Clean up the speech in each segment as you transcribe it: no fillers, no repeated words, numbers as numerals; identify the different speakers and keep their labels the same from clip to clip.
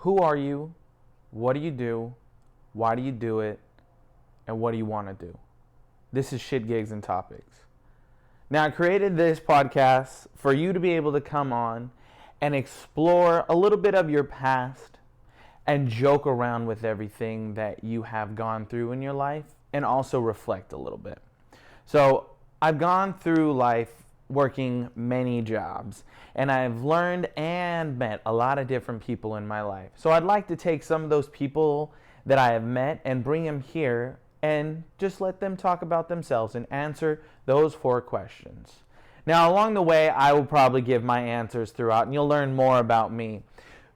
Speaker 1: Who are you? What do you do? Why do you do it? And what do you want to do? This is Shit, Gigs, and Topics. Now, I created this podcast for you to be able to come on and explore a little bit of your past and joke around with everything that you have gone through in your life and also reflect a little bit. So, I've gone through life working many jobs, and I've learned and met a lot of different people in my life. So I'd like to take some of those people that I have met and bring them here and just let them talk about themselves and answer those 4 questions. Now, along the way, I will probably give my answers throughout, and you'll learn more about me.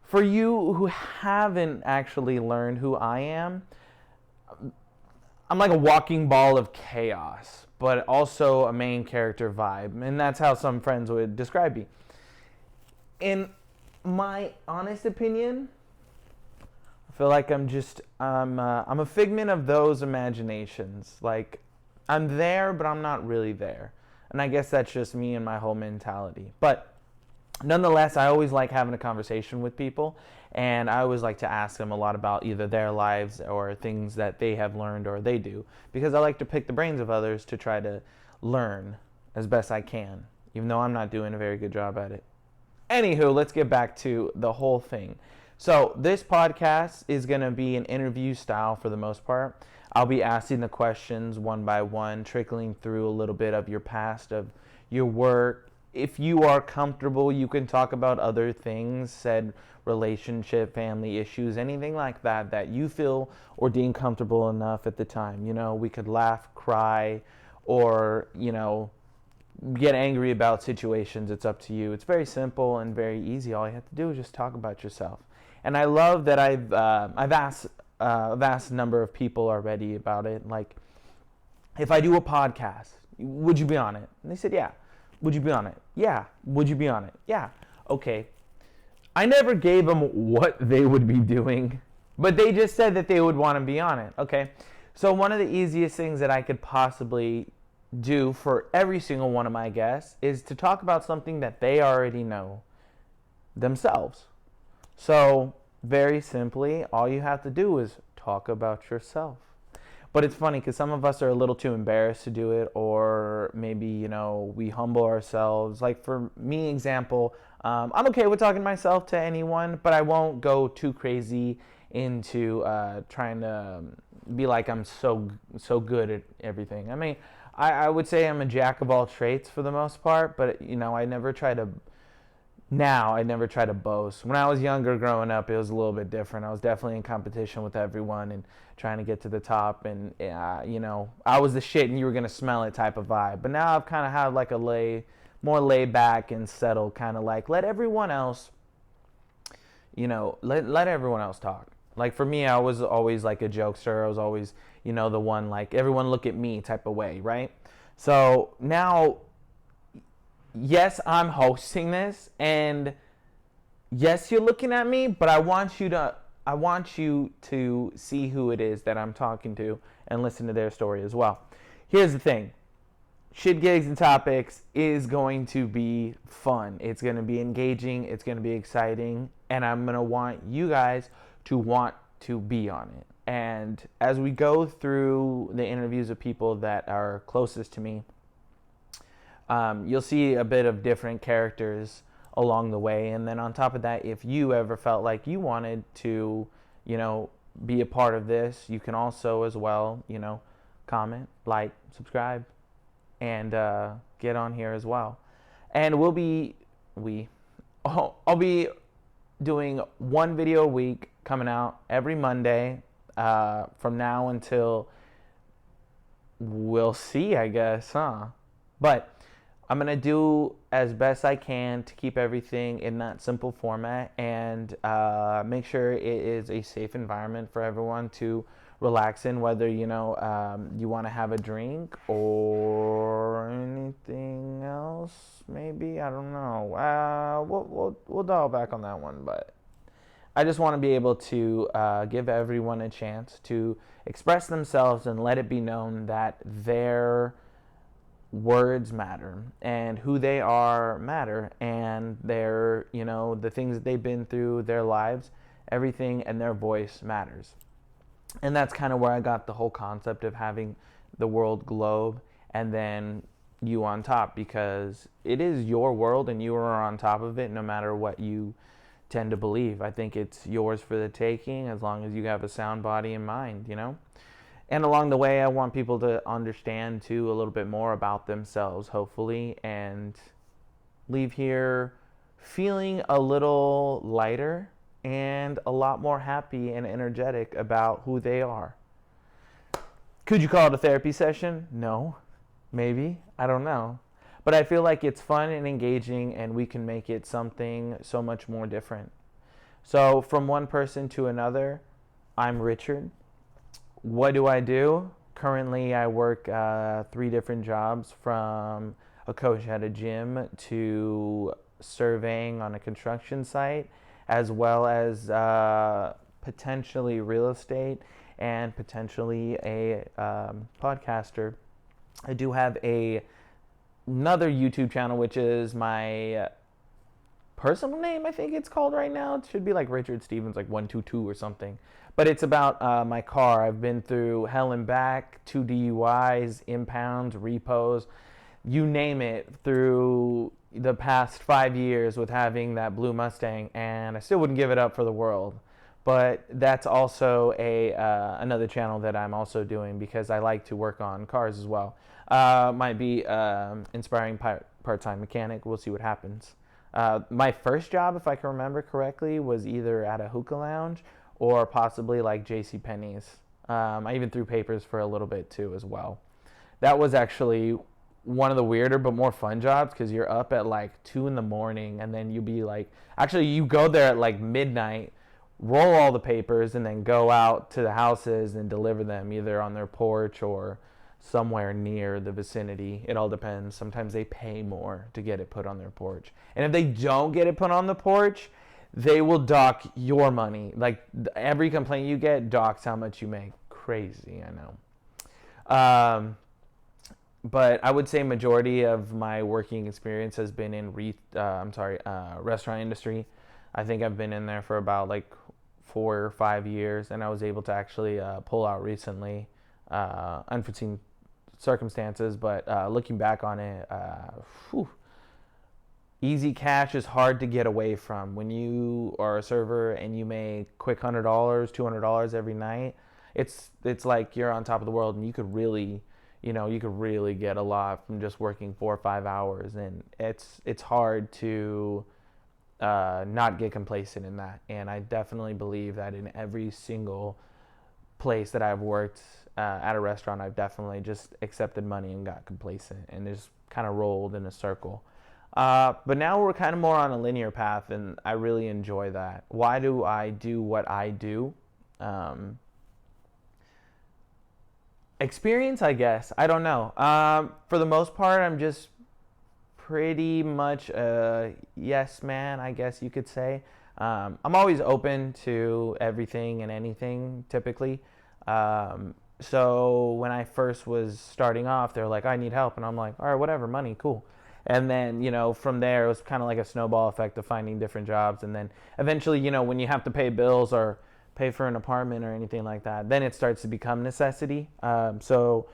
Speaker 1: For you who haven't actually learned who I am, I'm like a walking ball of chaos, but also a main character vibe, and that's how some friends would describe me. In my honest opinion, I feel like I'm a figment of those imaginations. Like, I'm there, but I'm not really there. And I guess that's just me and my whole mentality. But nonetheless, I always like having a conversation with people, and I always like to ask them a lot about either their lives or things that they have learned or they do, because I like to pick the brains of others to try to learn as best I can, even though I'm not doing a very good job at it. Anywho, let's get back to the whole thing. So this podcast is going to be an interview style for the most part. I'll be asking the questions one by one, trickling through a little bit of your past, of your work. If you are comfortable, you can talk about other things, said relationship, family issues, anything like that that you feel or deem comfortable enough at the time. You know, we could laugh, cry, or, get angry about situations. It's up to you. It's very simple and very easy. All you have to do is just talk about yourself. And I love that I've asked a vast number of people already about it. Like, if I do a podcast, would you be on it? And they said, yeah. Would you be on it? Yeah. Would you be on it? Yeah. Okay. I never gave them what they would be doing, but they just said that they would want to be on it. Okay. So one of the easiest things that I could possibly do for every single one of my guests is to talk about something that they already know themselves. So very simply, all you have to do is talk about yourself. But it's funny because some of us are a little too embarrassed to do it, or maybe, we humble ourselves. Like for me, example, I'm okay with talking myself to anyone, but I won't go too crazy into trying to be like I'm so good at everything. I mean, I would say I'm a jack of all trades for the most part, but, I never try to boast. When I was younger growing up, it was a little bit different. I was definitely in competition with everyone and trying to get to the top. And, I was the shit and you were going to smell it type of vibe. But now I've kind of had like more laid back and settled, kind of like let everyone else, let everyone else talk. Like for me, I was always like a jokester. I was always, the one like everyone look at me type of way, right? So now, yes, I'm hosting this, and yes, you're looking at me, but I want you to see who it is that I'm talking to and listen to their story as well. Here's the thing. Shit, Gigs, and Topics is going to be fun. It's going to be engaging. It's going to be exciting, and I'm going to want you guys to want to be on it. And as we go through the interviews of people that are closest to me, you'll see a bit of different characters along the way. And then on top of that, if you ever felt like you wanted to, be a part of this, you can also as well, comment, like, subscribe, and get on here as well. And I'll be doing one video a week coming out every Monday from now until we'll see, I guess, huh? But I'm going to do as best I can to keep everything in that simple format and make sure it is a safe environment for everyone to relax in, whether, you want to have a drink or anything else, maybe. I don't know. We'll dial back on that one, but I just want to be able to give everyone a chance to express themselves and let it be known that their words matter and who they are matter, and their, the things that they've been through, their lives, everything and their voice matters. And that's kind of where I got the whole concept of having the world globe and then you on top, because it is your world and you are on top of it no matter what you tend to believe. I think it's yours for the taking as long as you have a sound body and mind, you know? And along the way, I want people to understand too a little bit more about themselves, hopefully, and leave here feeling a little lighter and a lot more happy and energetic about who they are. Could you call it a therapy session? No. Maybe. I don't know. But I feel like it's fun and engaging, and we can make it something so much more different. So from one person to another, I'm Richard. What do I do? Currently, I work 3 different jobs, from a coach at a gym to surveying on a construction site, as well as potentially real estate and potentially a podcaster. I do have another YouTube channel, which is my personal name, I think it's called right now. It should be like Richard Stevens, like 122 or something. But it's about my car. I've been through hell and back, 2 DUIs, impounds, repos, you name it, through the past 5 years with having that blue Mustang, and I still wouldn't give it up for the world. But that's also another channel that I'm also doing because I like to work on cars as well. Might be inspiring part-time mechanic. We'll see what happens. My first job, if I can remember correctly, was either at a hookah lounge or possibly like JCPenney's. I even threw papers for a little bit too as well. That was actually one of the weirder but more fun jobs because you're up at like 2 in the morning and then you be like, actually you go there at like midnight, roll all the papers, and then go out to the houses and deliver them either on their porch or somewhere near the vicinity. It all depends. Sometimes they pay more to get it put on their porch. And if they don't get it put on the porch, they will dock your money. Like every complaint you get docks how much you make. Crazy, I know. But I would say majority of my working experience has been in restaurant industry. I think I've been in there for about like 4 or 5 years, and I was able to actually pull out recently, unforeseen circumstances. But looking back on it, easy cash is hard to get away from. When you are a server and you make quick $100, $200 every night, it's like you're on top of the world, and you could really get a lot from just working 4 or 5 hours, and it's hard to not get complacent in that. And I definitely believe that in every single place that I've worked at a restaurant, I've definitely just accepted money and got complacent and just kind of rolled in a circle. But now we're kind of more on a linear path, and I really enjoy that. Why do I do what I do? Experience, I guess. I don't know. For the most part, I'm just pretty much a yes man, I guess you could say. I'm always open to everything and anything, typically. So when I first was starting off, they're like, I need help. And I'm like, all right, whatever, money, cool. And then, from there, it was kind of like a snowball effect of finding different jobs. And then eventually, when you have to pay bills or pay for an apartment or anything like that, then it starts to become necessity. So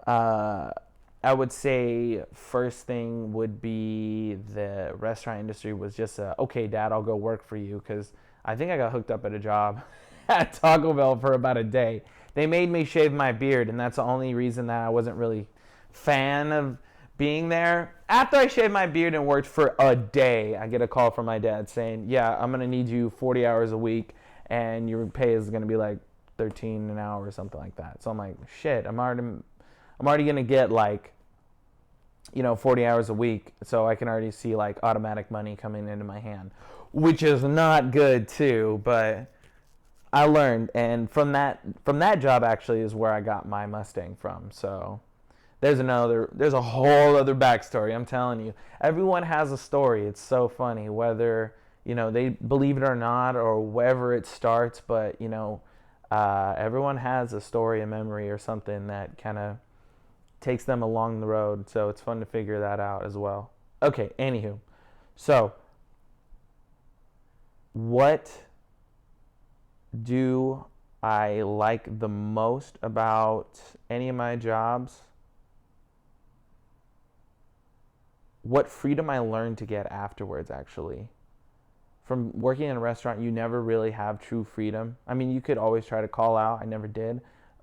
Speaker 1: I would say first thing would be the restaurant industry was just okay, Dad, I'll go work for you, because I think I got hooked up at a job at Taco Bell for about a day. They made me shave my beard, and that's the only reason that I wasn't really fan of being there. After I shaved my beard and worked for a day, I get a call from my dad saying, yeah, I'm going to need you 40 hours a week, and your pay is going to be like $13 an hour or something like that. So I'm like, shit, I'm already going to get like, 40 hours a week, so I can already see like automatic money coming into my hand, which is not good too, but I learned. And from that job actually is where I got my Mustang from. So there's a whole other backstory. I'm telling you, everyone has a story. It's so funny, whether they believe it or not, or wherever it starts, but everyone has a story, a memory, or something that kind of takes them along the road. So it's fun to figure that out as well. Okay, anywho, so what do I like the most about any of my jobs? What freedom I learned to get afterwards, actually. From working in a restaurant, you never really have true freedom. I mean, you could always try to call out. I never did,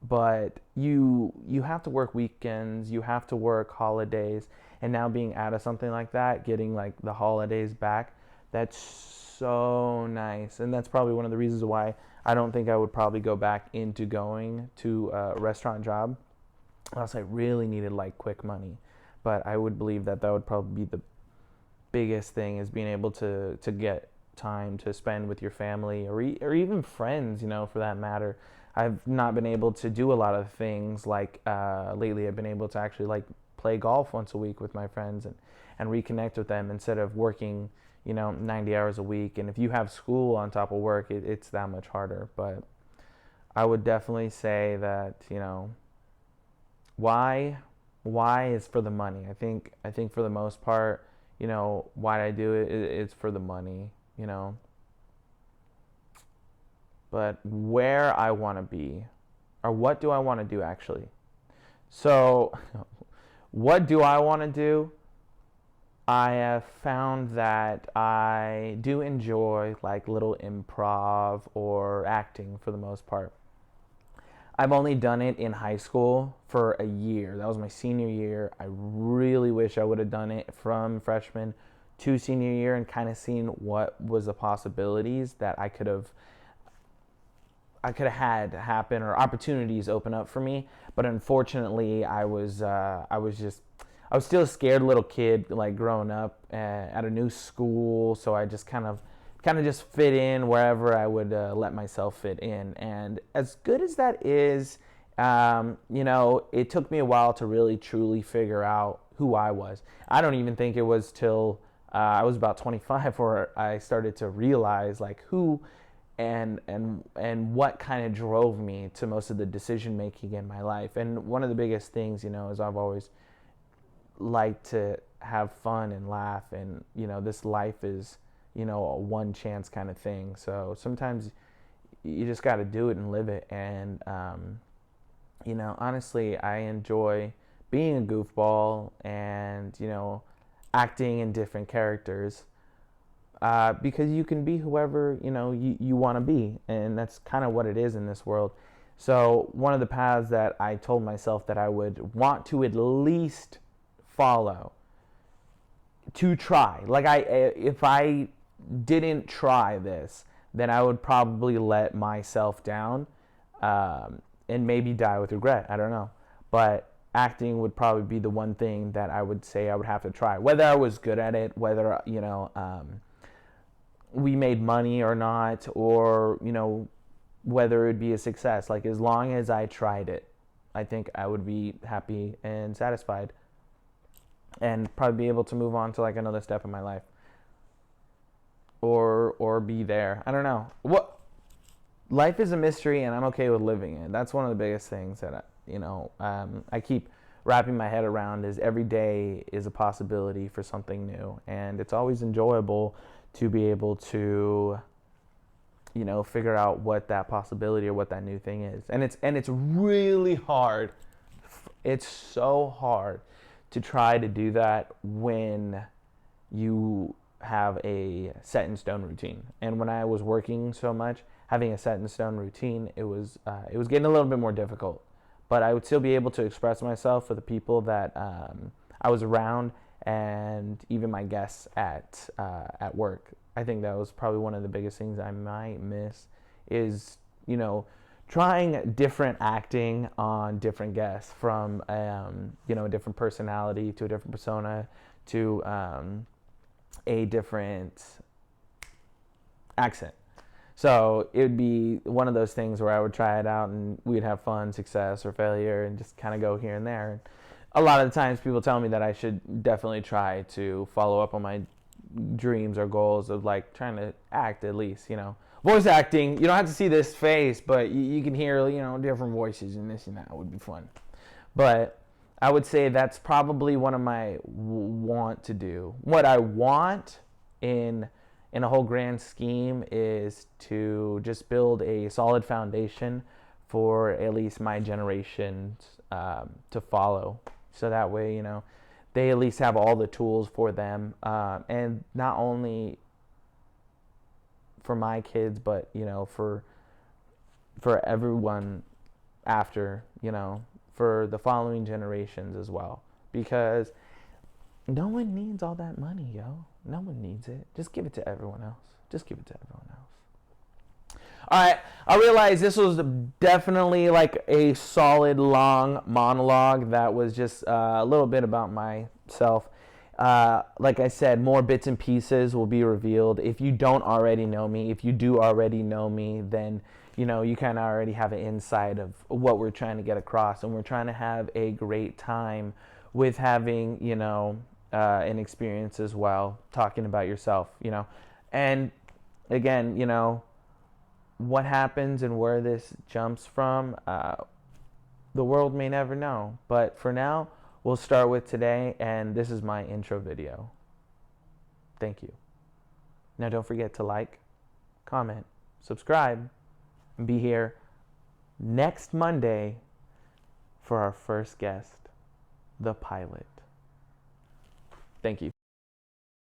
Speaker 1: but you have to work weekends, you have to work holidays, and now being out of something like that, getting like the holidays back, that's so nice. And that's probably one of the reasons why I don't think I would probably go back into going to a restaurant job unless I really needed like quick money. But I would believe that that would probably be the biggest thing, is being able to get time to spend with your family, or even friends, for that matter. I've not been able to do a lot of things like lately. I've been able to actually like play golf once a week with my friends and reconnect with them instead of working 90 hours a week. And if you have school on top of work, it's that much harder. But I would definitely say that why is for the money. I think for the most part, why I do it, it's for the money, But where I want to be, or what do I want to do actually? So, what do I want to do? I have found that I do enjoy like little improv or acting for the most part. I've only done it in high school for a year. That was my senior year. I really wish I would have done it from freshman to senior year and kind of seen what was the possibilities that I could have had happen, or opportunities open up for me. But unfortunately, I was still a scared little kid, like growing up at a new school. So I just kind of just fit in wherever I would let myself fit in. And as good as that is, it took me a while to really truly figure out who I was. I don't even think it was till I was about 25 where I started to realize like who and what kind of drove me to most of the decision making in my life. And one of the biggest things, is I've always liked to have fun and laugh, and this life is a one chance kind of thing. So sometimes you just got to do it and live it. And honestly, I enjoy being a goofball and acting in different characters. Because you can be whoever you want to be, and that's kind of what it is in this world. So one of the paths that I told myself that I would want to at least follow, to try, like if I didn't try this, then I would probably let myself down, and maybe die with regret. I don't know, but acting would probably be the one thing that I would say I would have to try, whether I was good at it, whether we made money or not, or whether it would be a success. Like, as long as I tried it, I think I would be happy and satisfied, and probably be able to move on to like another step in my life, or be there. I don't know. What life is a mystery, and I'm okay with living it. That's one of the biggest things that I keep wrapping my head around, is every day is a possibility for something new, and it's always enjoyable to be able to figure out what that possibility or what that new thing is. And it's really hard. It's so hard to try to do that when you have a set in stone routine. And when I was working so much, having a set in stone routine, it was getting a little bit more difficult. But I would still be able to express myself for the people that I was around, and even my guests at work. I think that was probably one of the biggest things I might miss, is trying different acting on different guests, from a different personality to a different persona to a different accent. So it would be one of those things where I would try it out, and we'd have fun, success or failure, and just kind of go here and there. A lot of the times people tell me that I should definitely try to follow up on my dreams or goals of like trying to act, at least, voice acting. You don't have to see this face, but you can hear, different voices, and this and that would be fun. But I would say that's probably one of my want to do. What I want in in a whole grand scheme is to just build a solid foundation for at least my generations to follow. So that way, you know, they at least have all the tools for them, and not only for my kids, but you know, for everyone after, you know, for the following generations as well. Because no one needs all that money, yo. No one needs it. Just give it to everyone else. Just give it to everyone else. All right, I realize this was definitely like a solid long monologue that was just a little bit about myself. Like I said, more bits and pieces will be revealed. If you don't already know me, if you do already know me, then you know you kind of already have an insight of what we're trying to get across, and we're trying to have a great time with having, you know, an experience as well, talking about yourself, you know. And again, you know, what happens and where this jumps from, the world may never know. But for now, we'll start with today, and this is my intro video. Thank you. Now don't forget to like, comment, subscribe, and be here next Monday for our first guest, the pilot. Thank you.